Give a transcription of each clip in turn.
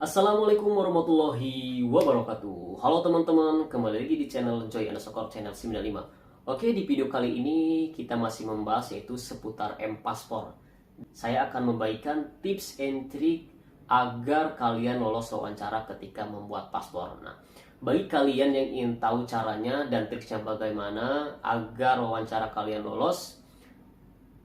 Assalamualaikum warahmatullahi wabarakatuh. Halo teman-teman, kembali lagi di channel Joy_Soccer channel 95. Oke, di video kali ini kita masih membahas yaitu seputar M-Paspor. Saya akan membagikan tips and trick agar kalian lolos wawancara ketika membuat paspor. Nah, bagi kalian yang ingin tahu caranya dan triksnya bagaimana agar wawancara kalian lolos,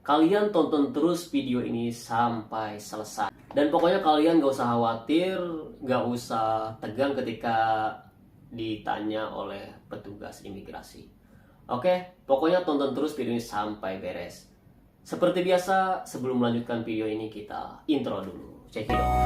kalian tonton terus video ini sampai selesai. Dan pokoknya kalian gak usah khawatir, gak usah tegang ketika ditanya oleh petugas imigrasi. Oke, pokoknya tonton terus video ini sampai beres. Seperti biasa, sebelum melanjutkan video ini kita intro dulu. Check it out.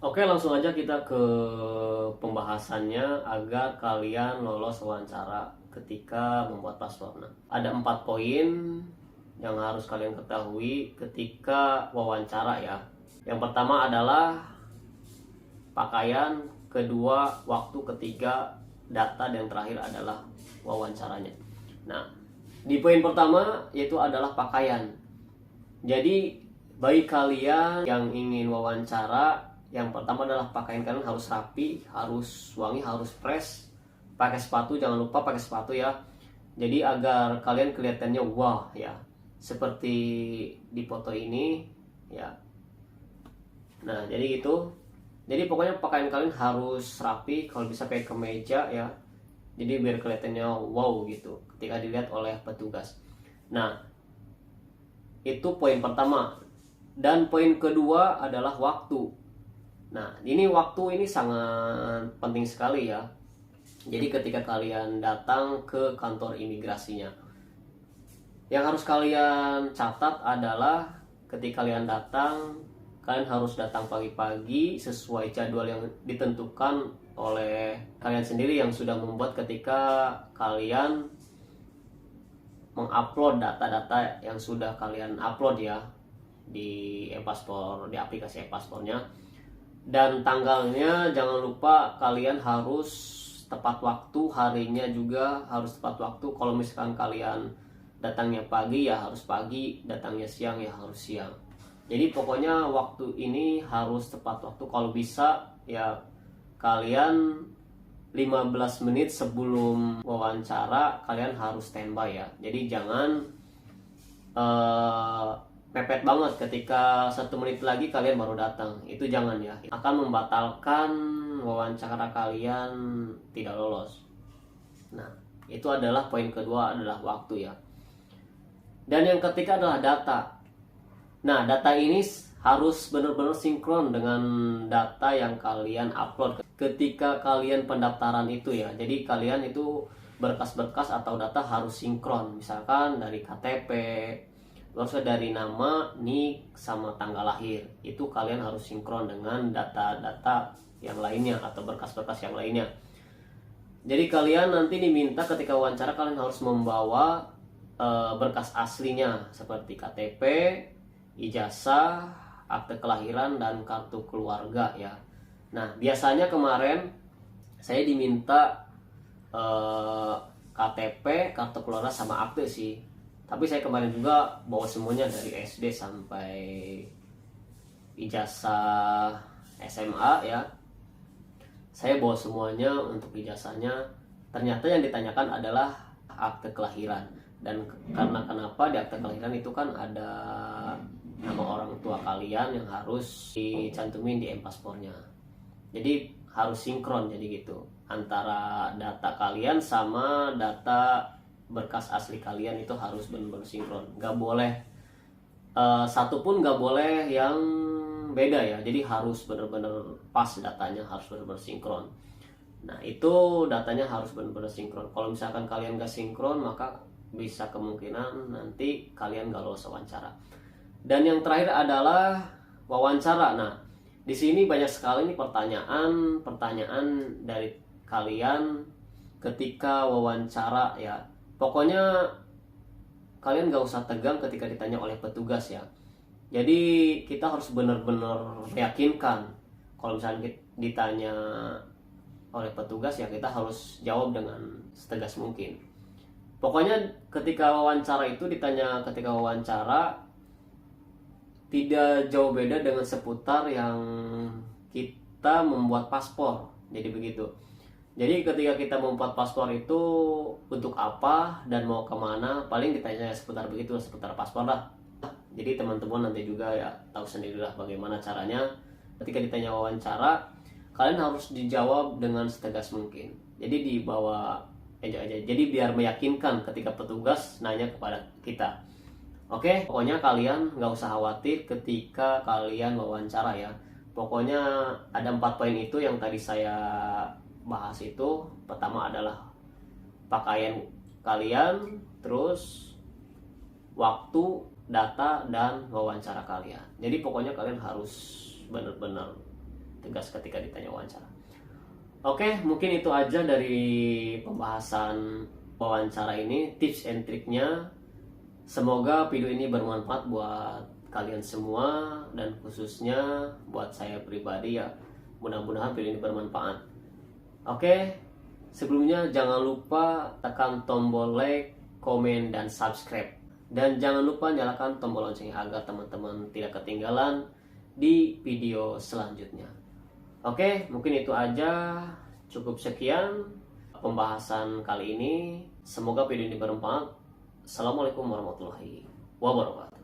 Oke, langsung aja kita ke pembahasannya agar kalian lolos wawancara ketika membuat paspor. Nah, ada 4 poin yang harus kalian ketahui ketika wawancara ya. Yang pertama adalah pakaian, kedua waktu, ketiga data, dan terakhir adalah wawancaranya. Nah, di poin pertama yaitu adalah pakaian. Jadi bagi kalian yang ingin wawancara, yang pertama adalah pakaian kalian harus rapi, harus wangi, harus fresh. Pakai sepatu, jangan lupa pakai sepatu ya. Jadi agar kalian kelihatannya wah ya, seperti di foto ini ya. Nah, jadi gitu. Jadi pokoknya pakaian kalian harus rapi, kalau bisa pakai kemeja ya. Jadi biar kelihatannya wow gitu ketika dilihat oleh petugas. Nah, itu poin pertama. Dan poin kedua adalah waktu. Nah, ini waktu ini sangat penting sekali ya. Jadi ketika kalian datang ke kantor imigrasinya, yang harus kalian catat adalah ketika kalian datang, kalian harus datang pagi-pagi sesuai jadwal yang ditentukan oleh kalian sendiri yang sudah membuat ketika kalian mengupload data-data yang sudah kalian upload ya di e-paspor, di aplikasi e-paspornya. Dan tanggalnya jangan lupa kalian harus tepat waktu, harinya juga harus tepat waktu. Kalau misalkan kalian datangnya pagi ya harus pagi, datangnya siang ya harus siang. Jadi pokoknya waktu ini harus tepat waktu. Kalau bisa ya kalian 15 menit sebelum wawancara kalian harus standby ya. Jadi jangan mepet banget ketika 1 menit lagi kalian baru datang. Itu jangan ya, akan membatalkan wawancara kalian tidak lolos. Nah, itu adalah poin kedua, adalah waktu ya. Dan yang ketiga adalah data. Nah, data ini harus benar-benar sinkron dengan data yang kalian upload ketika kalian pendaftaran itu ya. Jadi kalian itu berkas-berkas atau data harus sinkron. Misalkan dari KTP, terus dari nama, nik, sama tanggal lahir. Itu kalian harus sinkron dengan data-data yang lainnya atau berkas-berkas yang lainnya. Jadi kalian nanti diminta ketika wawancara kalian harus membawa berkas aslinya seperti KTP, ijazah, akte kelahiran, dan kartu keluarga ya. Nah, biasanya kemarin saya diminta KTP, kartu keluarga, sama akte sih. Tapi saya kemarin juga bawa semuanya dari SD sampai ijazah SMA ya. Saya bawa semuanya untuk ijazahnya. Ternyata yang ditanyakan adalah akte kelahiran. Dan karena kenapa di akte kelahiran itu kan ada nama orang tua kalian yang harus dicantumin di M-Paspornya. Jadi harus sinkron, jadi gitu, antara data kalian sama data berkas asli kalian itu harus benar-benar sinkron. Gak boleh satu pun gak boleh yang beda ya. Jadi harus benar-benar pas datanya, harus benar-benar sinkron. Nah, itu datanya harus benar-benar sinkron. Kalau misalkan kalian gak sinkron, maka bisa kemungkinan nanti kalian gak lolos wawancara. Dan yang terakhir adalah wawancara. Nah, di sini banyak sekali nih pertanyaan dari kalian ketika wawancara ya. Pokoknya kalian gak usah tegang ketika ditanya oleh petugas ya. Jadi kita harus benar-benar meyakinkan. Kalau misalnya ditanya oleh petugas ya kita harus jawab dengan setegas mungkin. Pokoknya ketika wawancara itu ditanya ketika wawancara tidak jauh beda dengan seputar yang kita membuat paspor. Jadi begitu. Jadi ketika kita membuat paspor itu untuk apa dan mau kemana, paling ditanya seputar begitu, seputar paspor lah. Jadi teman-teman nanti juga ya tahu sendirilah bagaimana caranya. Ketika ditanya wawancara, kalian harus dijawab dengan setegas mungkin. Jadi dibawa aja. Jadi biar meyakinkan ketika petugas nanya kepada kita. Oke, pokoknya kalian nggak usah khawatir ketika kalian wawancara ya. Pokoknya ada 4 poin itu yang tadi saya bahas itu. Pertama adalah pakaian kalian, terus waktu, data, dan wawancara kalian. Jadi pokoknya kalian harus benar-benar tegas ketika ditanya wawancara. Oke, mungkin itu aja dari pembahasan wawancara ini, tips and triknya. Semoga video ini bermanfaat buat kalian semua dan khususnya buat saya pribadi ya. Mudah-mudahan video ini bermanfaat. Oke, sebelumnya jangan lupa tekan tombol like, komen, dan subscribe. Dan jangan lupa nyalakan tombol loncengnya agar teman-teman tidak ketinggalan di video selanjutnya. Oke, mungkin itu aja. Cukup sekian pembahasan kali ini. Semoga video ini bermanfaat. Assalamualaikum warahmatullahi wabarakatuh.